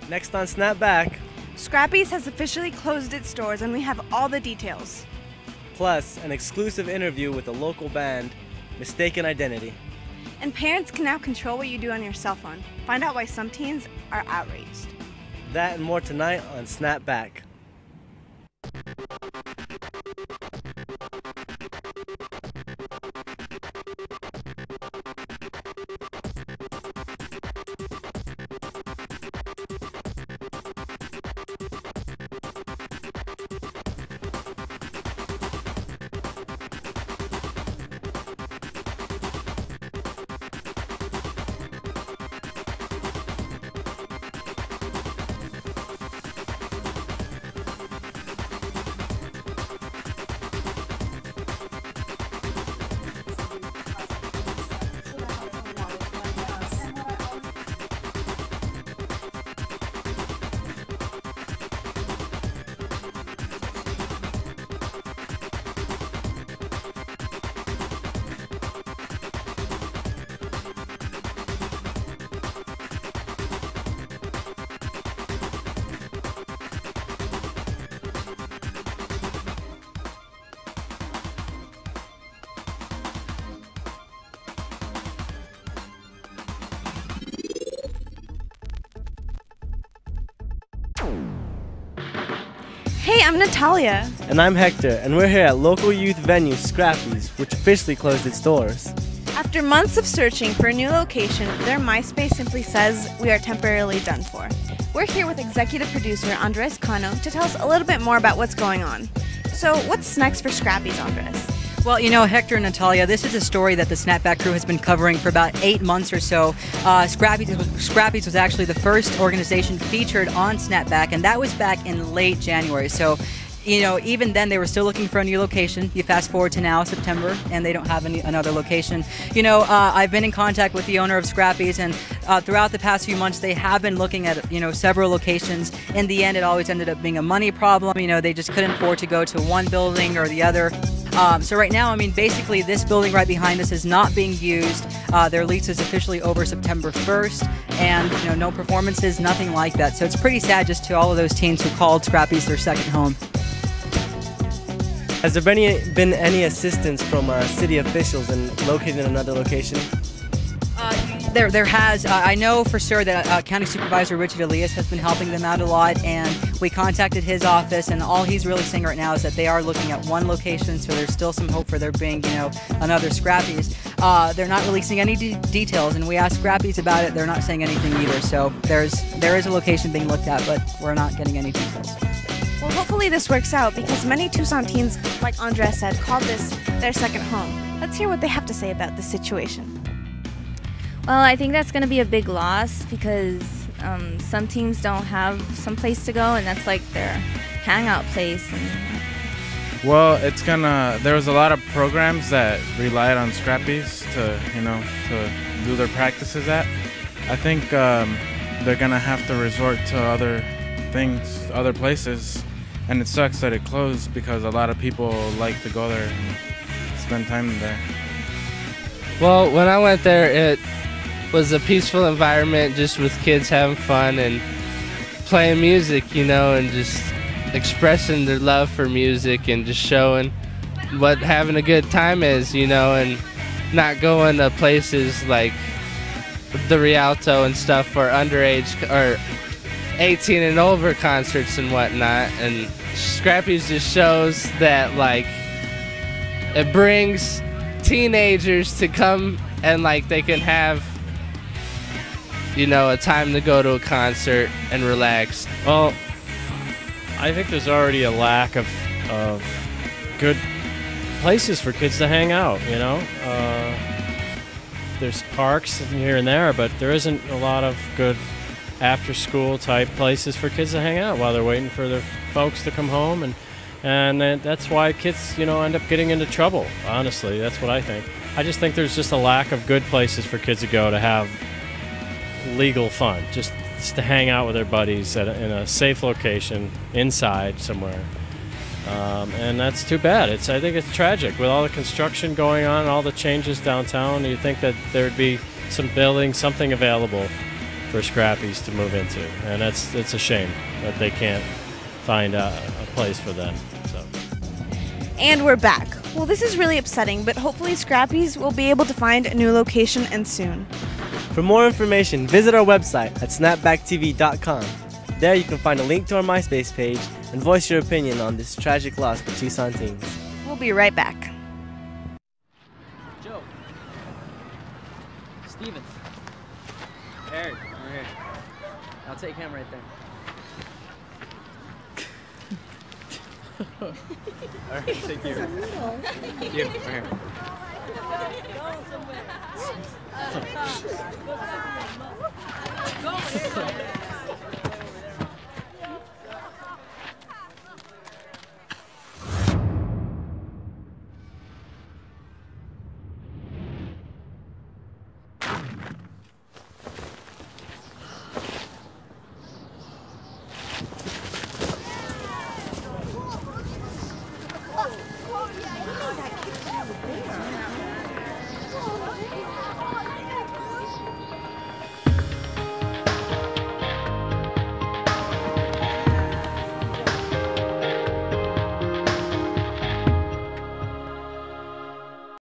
Next on Snap Back. Scrappy's has officially closed its doors and we have all the details. Plus, an exclusive interview with a local band, Mistaken Identity. And parents can now control what you do on your cell phone. Find out why some teens are outraged. That and more tonight on Snap Back. Hey, I'm Natalia. And I'm Hector, and we're here at local youth venue Scrappy's, which officially closed its doors. After months of searching for a new location, their MySpace simply says we are temporarily done for. We're here with executive producer Andres Cano to tell us a little bit more about what's going on. So what's next for Scrappy's, Andres? Well, you know, Hector and Natalia, this is a story that the Snapback crew has been covering for about 8 months or so. Scrappy's was actually the first organization featured on Snapback, and that was back in late January. So, you know, even then they were still looking for a new location. You fast forward to now, September, and they don't have another location. You know, I've been in contact with the owner of Scrappy's, and throughout the past few months, they have been looking at, you know, several locations. In the end, it always ended up being a money problem. You know, they just couldn't afford to go to one building or the other. So right now, I mean, basically this building right behind us is not being used. Their lease is officially over September 1st, and, you know, no performances, nothing like that. So it's pretty sad just to all of those teens who called Scrappy's their second home. Has there been any assistance from city officials in locating another location? There has. I know for sure that County Supervisor Richard Elias has been helping them out a lot, and we contacted his office, and all he's really saying right now is that they are looking at one location, so there's still some hope for there being, you know, another Scrappy's. They're not releasing any details, and we asked Scrappy's about it. They're not saying anything either, so there is a location being looked at, but we're not getting any details. Well, hopefully this works out because many Tucson teens, like Andres said, called this their second home. Let's hear what they have to say about this situation. Well, I think that's going to be a big loss because some teams don't have some place to go, and that's like their hangout place. Well, there was a lot of programs that relied on Scrappy's to do their practices at. I think they're gonna have to resort to other things, other places, and it sucks that it closed because a lot of people like to go there and spend time there. Well, when I went there, it was a peaceful environment just with kids having fun and playing music, you know, and just expressing their love for music and just showing what having a good time is, you know, and not going to places like the Rialto and stuff for underage or 18 and over concerts and whatnot. And Scrappy's just shows that, like, it brings teenagers to come and, like, they can have, you know, a time to go to a concert and relax. Well, I think there's already a lack of good places for kids to hang out, you know. There's parks here and there, but there isn't a lot of good after-school type places for kids to hang out while they're waiting for their folks to come home, and that's why kids, you know, end up getting into trouble. Honestly, that's what I think. I just think there's just a lack of good places for kids to go to have legal fun, just to hang out with their buddies in a safe location inside somewhere. And that's too bad. I think it's tragic with all the construction going on, all the changes downtown. You'd think that there'd be some building, something available for Scrappies to move into, and it's a shame that they can't find a place for them. So. And we're back. Well, this is really upsetting, but hopefully Scrappies will be able to find a new location and soon. For more information, visit our website at snapbacktv.com. There you can find a link to our MySpace page and voice your opinion on this tragic loss for Tucson teens. We'll be right back. Joe. Steven. Eric, over here. I'll take him right there. Alright, take you. You, right here.